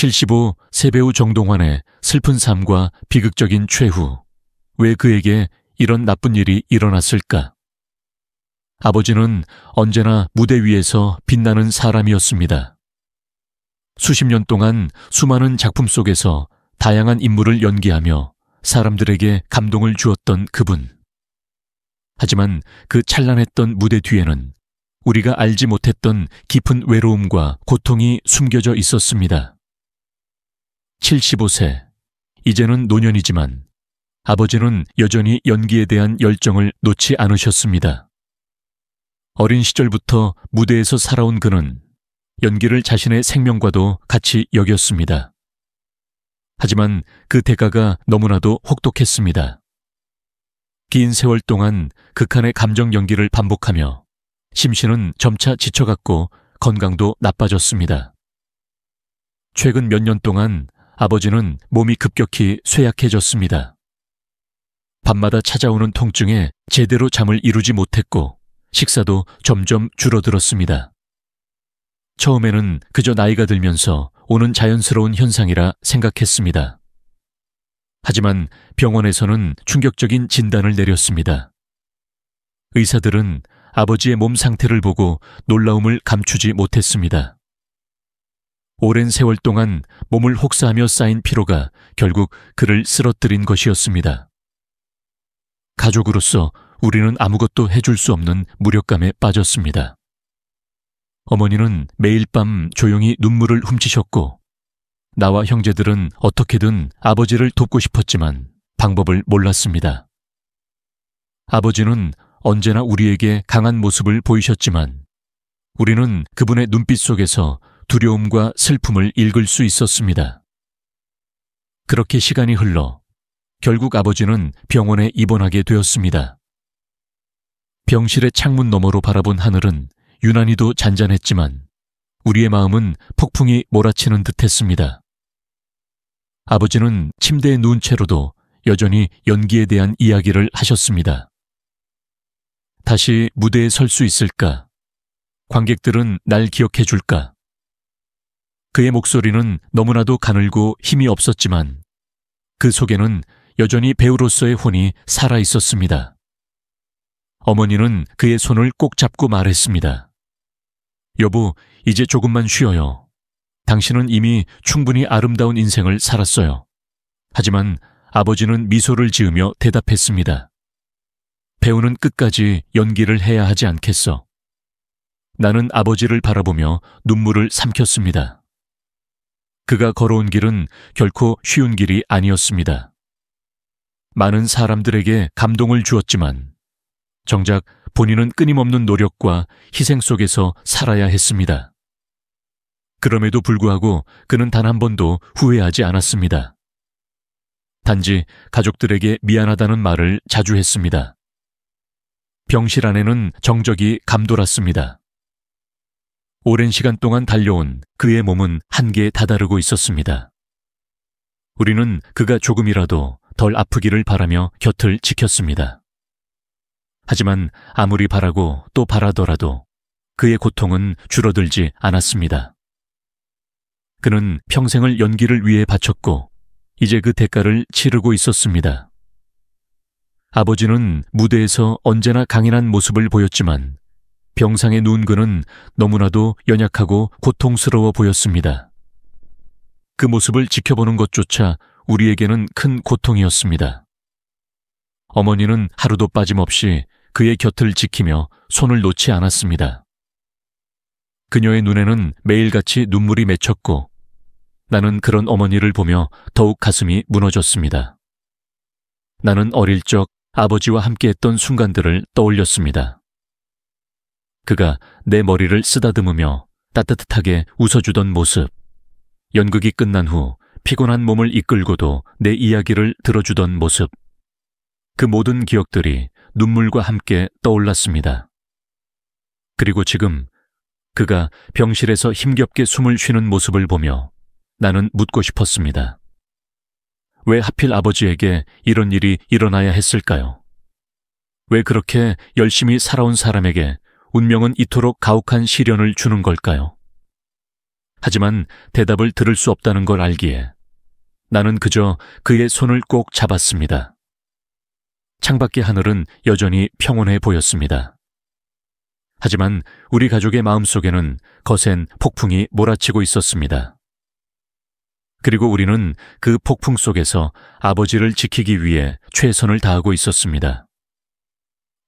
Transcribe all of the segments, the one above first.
75 세배우 정동환의 슬픈 삶과 비극적인 최후. 왜 그에게 이런 나쁜 일이 일어났을까? 아버지는 언제나 무대 위에서 빛나는 사람이었습니다. 수십 년 동안 수많은 작품 속에서 다양한 인물을 연기하며 사람들에게 감동을 주었던 그분. 하지만 그 찬란했던 무대 뒤에는 우리가 알지 못했던 깊은 외로움과 고통이 숨겨져 있었습니다. 75세, 이제는 노년이지만 아버지는 여전히 연기에 대한 열정을 놓지 않으셨습니다. 어린 시절부터 무대에서 살아온 그는 연기를 자신의 생명과도 같이 여겼습니다. 하지만 그 대가가 너무나도 혹독했습니다. 긴 세월 동안 극한의 감정 연기를 반복하며 심신은 점차 지쳐갔고 건강도 나빠졌습니다. 최근 몇 년 동안 아버지는 몸이 급격히 쇠약해졌습니다. 밤마다 찾아오는 통증에 제대로 잠을 이루지 못했고 식사도 점점 줄어들었습니다. 처음에는 그저 나이가 들면서 오는 자연스러운 현상이라 생각했습니다. 하지만 병원에서는 충격적인 진단을 내렸습니다. 의사들은 아버지의 몸 상태를 보고 놀라움을 감추지 못했습니다. 오랜 세월 동안 몸을 혹사하며 쌓인 피로가 결국 그를 쓰러뜨린 것이었습니다. 가족으로서 우리는 아무것도 해줄 수 없는 무력감에 빠졌습니다. 어머니는 매일 밤 조용히 눈물을 훔치셨고 나와 형제들은 어떻게든 아버지를 돕고 싶었지만 방법을 몰랐습니다. 아버지는 언제나 우리에게 강한 모습을 보이셨지만 우리는 그분의 눈빛 속에서 두려움과 슬픔을 읽을 수 있었습니다. 그렇게 시간이 흘러 결국 아버지는 병원에 입원하게 되었습니다. 병실의 창문 너머로 바라본 하늘은 유난히도 잔잔했지만 우리의 마음은 폭풍이 몰아치는 듯했습니다. 아버지는 침대에 누운 채로도 여전히 연기에 대한 이야기를 하셨습니다. 다시 무대에 설 수 있을까? 관객들은 날 기억해 줄까? 그의 목소리는 너무나도 가늘고 힘이 없었지만 그 속에는 여전히 배우로서의 혼이 살아 있었습니다. 어머니는 그의 손을 꼭 잡고 말했습니다. 여보, 이제 조금만 쉬어요. 당신은 이미 충분히 아름다운 인생을 살았어요. 하지만 아버지는 미소를 지으며 대답했습니다. 배우는 끝까지 연기를 해야 하지 않겠어. 나는 아버지를 바라보며 눈물을 삼켰습니다. 그가 걸어온 길은 결코 쉬운 길이 아니었습니다. 많은 사람들에게 감동을 주었지만 정작 본인은 끊임없는 노력과 희생 속에서 살아야 했습니다. 그럼에도 불구하고 그는 단 한 번도 후회하지 않았습니다. 단지 가족들에게 미안하다는 말을 자주 했습니다. 병실 안에는 정적이 감돌았습니다. 오랜 시간 동안 달려온 그의 몸은 한계에 다다르고 있었습니다. 우리는 그가 조금이라도 덜 아프기를 바라며 곁을 지켰습니다. 하지만 아무리 바라고 또 바라더라도 그의 고통은 줄어들지 않았습니다. 그는 평생을 연기를 위해 바쳤고 이제 그 대가를 치르고 있었습니다. 아버지는 무대에서 언제나 강인한 모습을 보였지만 병상에 누운 그는 너무나도 연약하고 고통스러워 보였습니다. 그 모습을 지켜보는 것조차 우리에게는 큰 고통이었습니다. 어머니는 하루도 빠짐없이 그의 곁을 지키며 손을 놓지 않았습니다. 그녀의 눈에는 매일같이 눈물이 맺혔고 나는 그런 어머니를 보며 더욱 가슴이 무너졌습니다. 나는 어릴 적 아버지와 함께했던 순간들을 떠올렸습니다. 그가 내 머리를 쓰다듬으며 따뜻하게 웃어주던 모습, 연극이 끝난 후 피곤한 몸을 이끌고도 내 이야기를 들어주던 모습, 그 모든 기억들이 눈물과 함께 떠올랐습니다. 그리고 지금 그가 병실에서 힘겹게 숨을 쉬는 모습을 보며 나는 묻고 싶었습니다. 왜 하필 아버지에게 이런 일이 일어나야 했을까요? 왜 그렇게 열심히 살아온 사람에게 운명은 이토록 가혹한 시련을 주는 걸까요? 하지만 대답을 들을 수 없다는 걸 알기에 나는 그저 그의 손을 꼭 잡았습니다. 창밖의 하늘은 여전히 평온해 보였습니다. 하지만 우리 가족의 마음속에는 거센 폭풍이 몰아치고 있었습니다. 그리고 우리는 그 폭풍 속에서 아버지를 지키기 위해 최선을 다하고 있었습니다.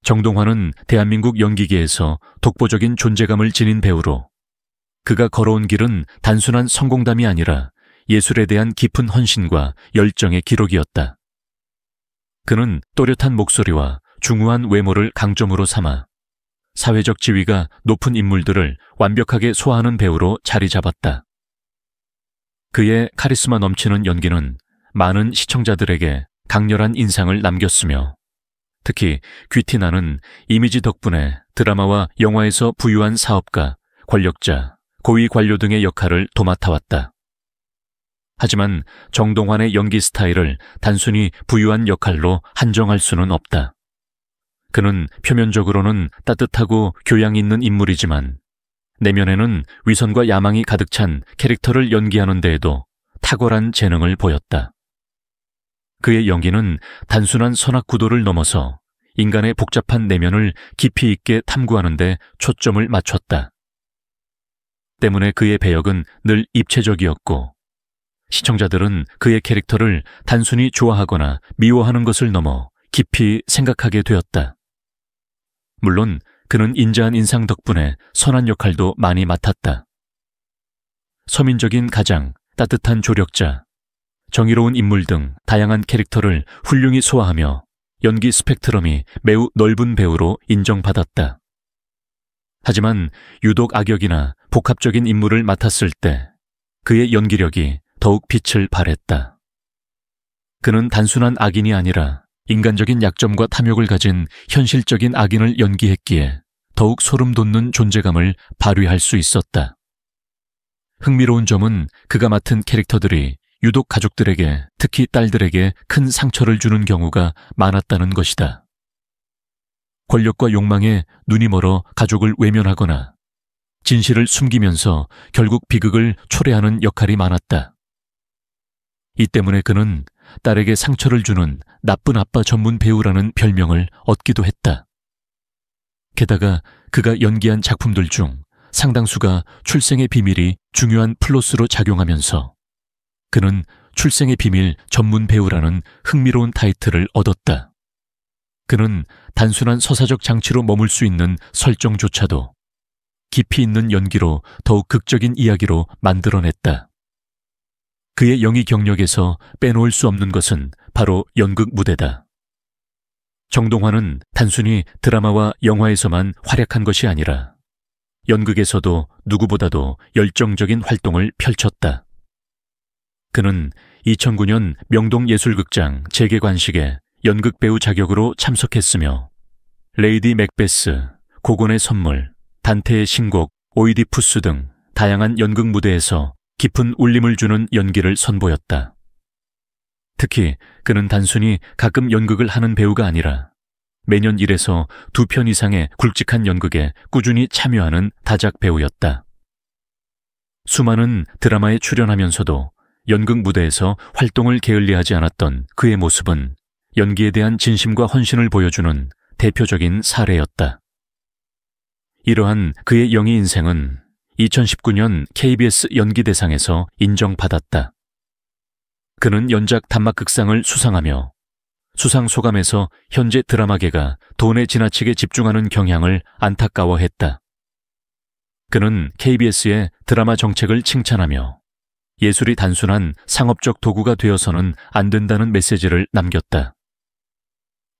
정동환은 대한민국 연기계에서 독보적인 존재감을 지닌 배우로 그가 걸어온 길은 단순한 성공담이 아니라 예술에 대한 깊은 헌신과 열정의 기록이었다. 그는 또렷한 목소리와 중후한 외모를 강점으로 삼아 사회적 지위가 높은 인물들을 완벽하게 소화하는 배우로 자리 잡았다. 그의 카리스마 넘치는 연기는 많은 시청자들에게 강렬한 인상을 남겼으며 특히 귀티나는 이미지 덕분에 드라마와 영화에서 부유한 사업가, 권력자, 고위 관료 등의 역할을 도맡아왔다. 하지만 정동환의 연기 스타일을 단순히 부유한 역할로 한정할 수는 없다. 그는 표면적으로는 따뜻하고 교양 있는 인물이지만 내면에는 위선과 야망이 가득 찬 캐릭터를 연기하는 데에도 탁월한 재능을 보였다. 그의 연기는 단순한 선악구도를 넘어서 인간의 복잡한 내면을 깊이 있게 탐구하는 데 초점을 맞췄다. 때문에 그의 배역은 늘 입체적이었고 시청자들은 그의 캐릭터를 단순히 좋아하거나 미워하는 것을 넘어 깊이 생각하게 되었다. 물론 그는 인자한 인상 덕분에 선한 역할도 많이 맡았다. 서민적인 가장, 따뜻한 조력자, 정의로운 인물 등 다양한 캐릭터를 훌륭히 소화하며 연기 스펙트럼이 매우 넓은 배우로 인정받았다. 하지만 유독 악역이나 복합적인 인물을 맡았을 때 그의 연기력이 더욱 빛을 발했다. 그는 단순한 악인이 아니라 인간적인 약점과 탐욕을 가진 현실적인 악인을 연기했기에 더욱 소름 돋는 존재감을 발휘할 수 있었다. 흥미로운 점은 그가 맡은 캐릭터들이 유독 가족들에게, 특히 딸들에게 큰 상처를 주는 경우가 많았다는 것이다. 권력과 욕망에 눈이 멀어 가족을 외면하거나 진실을 숨기면서 결국 비극을 초래하는 역할이 많았다. 이 때문에 그는 딸에게 상처를 주는 나쁜 아빠 전문 배우라는 별명을 얻기도 했다. 게다가 그가 연기한 작품들 중 상당수가 출생의 비밀이 중요한 플롯으로 작용하면서 그는 출생의 비밀 전문 배우라는 흥미로운 타이틀을 얻었다. 그는 단순한 서사적 장치로 머물 수 있는 설정조차도 깊이 있는 연기로 더욱 극적인 이야기로 만들어냈다. 그의 연기 경력에서 빼놓을 수 없는 것은 바로 연극 무대다. 정동환은 단순히 드라마와 영화에서만 활약한 것이 아니라 연극에서도 누구보다도 열정적인 활동을 펼쳤다. 그는 2009년 명동예술극장 재개관식에 연극배우 자격으로 참석했으며 레이디 맥베스, 고곤의 선물, 단테의 신곡, 오이디푸스 등 다양한 연극 무대에서 깊은 울림을 주는 연기를 선보였다. 특히 그는 단순히 가끔 연극을 하는 배우가 아니라 매년 1에서 2편 이상의 굵직한 연극에 꾸준히 참여하는 다작 배우였다. 수많은 드라마에 출연하면서도 연극 무대에서 활동을 게을리하지 않았던 그의 모습은 연기에 대한 진심과 헌신을 보여주는 대표적인 사례였다. 이러한 그의 연기 인생은 2019년 KBS 연기대상에서 인정받았다. 그는 연작 단막극상을 수상하며 수상 소감에서 현재 드라마계가 돈에 지나치게 집중하는 경향을 안타까워했다. 그는 KBS의 드라마 정책을 칭찬하며 예술이 단순한 상업적 도구가 되어서는 안 된다는 메시지를 남겼다.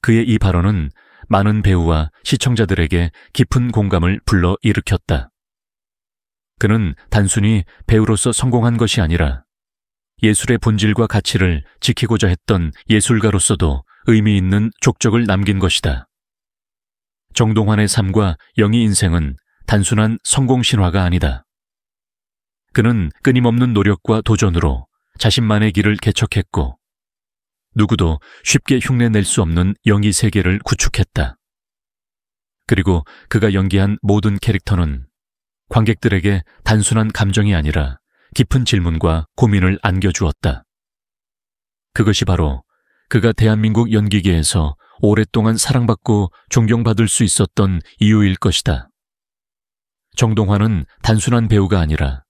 그의 이 발언은 많은 배우와 시청자들에게 깊은 공감을 불러일으켰다. 그는 단순히 배우로서 성공한 것이 아니라 예술의 본질과 가치를 지키고자 했던 예술가로서도 의미 있는 족적을 남긴 것이다. 정동환의 삶과 영희 인생은 단순한 성공 신화가 아니다. 그는 끊임없는 노력과 도전으로 자신만의 길을 개척했고 누구도 쉽게 흉내낼 수 없는 영희 세계를 구축했다. 그리고 그가 연기한 모든 캐릭터는 관객들에게 단순한 감정이 아니라 깊은 질문과 고민을 안겨주었다. 그것이 바로 그가 대한민국 연기계에서 오랫동안 사랑받고 존경받을 수 있었던 이유일 것이다. 정동환은 단순한 배우가 아니라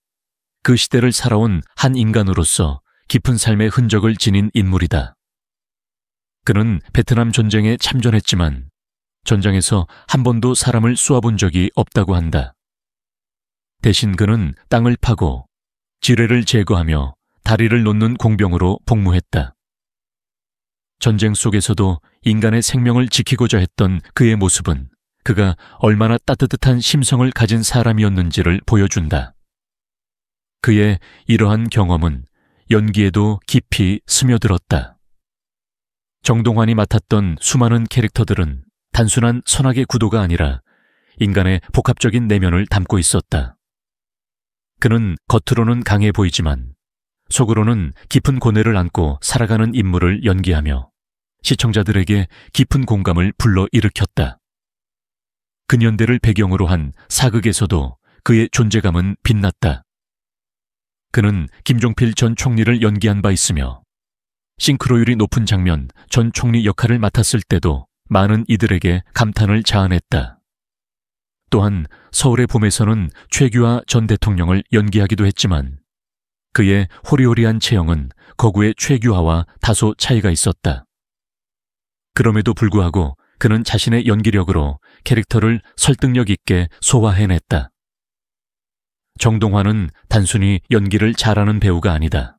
그 시대를 살아온 한 인간으로서 깊은 삶의 흔적을 지닌 인물이다. 그는 베트남 전쟁에 참전했지만 전장에서 한 번도 사람을 쏘아본 적이 없다고 한다. 대신 그는 땅을 파고 지뢰를 제거하며 다리를 놓는 공병으로 복무했다. 전쟁 속에서도 인간의 생명을 지키고자 했던 그의 모습은 그가 얼마나 따뜻한 심성을 가진 사람이었는지를 보여준다. 그의 이러한 경험은 연기에도 깊이 스며들었다. 정동환이 맡았던 수많은 캐릭터들은 단순한 선악의 구도가 아니라 인간의 복합적인 내면을 담고 있었다. 그는 겉으로는 강해 보이지만 속으로는 깊은 고뇌를 안고 살아가는 인물을 연기하며 시청자들에게 깊은 공감을 불러일으켰다. 근현대를 배경으로 한 사극에서도 그의 존재감은 빛났다. 그는 김종필 전 총리를 연기한 바 있으며 싱크로율이 높은 장면 전 총리 역할을 맡았을 때도 많은 이들에게 감탄을 자아냈다. 또한 서울의 봄에서는 최규하 전 대통령을 연기하기도 했지만 그의 호리호리한 체형은 거구의 최규하와 다소 차이가 있었다. 그럼에도 불구하고 그는 자신의 연기력으로 캐릭터를 설득력 있게 소화해냈다. 정동환은 단순히 연기를 잘하는 배우가 아니다.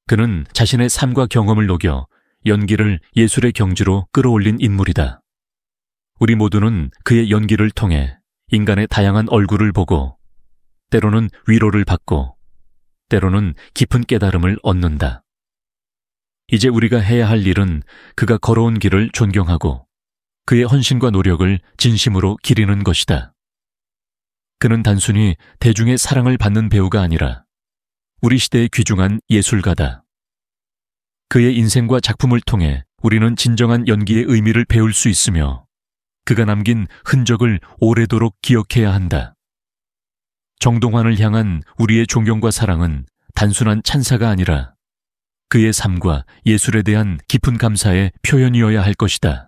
그는 자신의 삶과 경험을 녹여 연기를 예술의 경지로 끌어올린 인물이다. 우리 모두는 그의 연기를 통해 인간의 다양한 얼굴을 보고 때로는 위로를 받고 때로는 깊은 깨달음을 얻는다. 이제 우리가 해야 할 일은 그가 걸어온 길을 존경하고 그의 헌신과 노력을 진심으로 기리는 것이다. 그는 단순히 대중의 사랑을 받는 배우가 아니라 우리 시대의 귀중한 예술가다. 그의 인생과 작품을 통해 우리는 진정한 연기의 의미를 배울 수 있으며 그가 남긴 흔적을 오래도록 기억해야 한다. 정동환을 향한 우리의 존경과 사랑은 단순한 찬사가 아니라 그의 삶과 예술에 대한 깊은 감사의 표현이어야 할 것이다.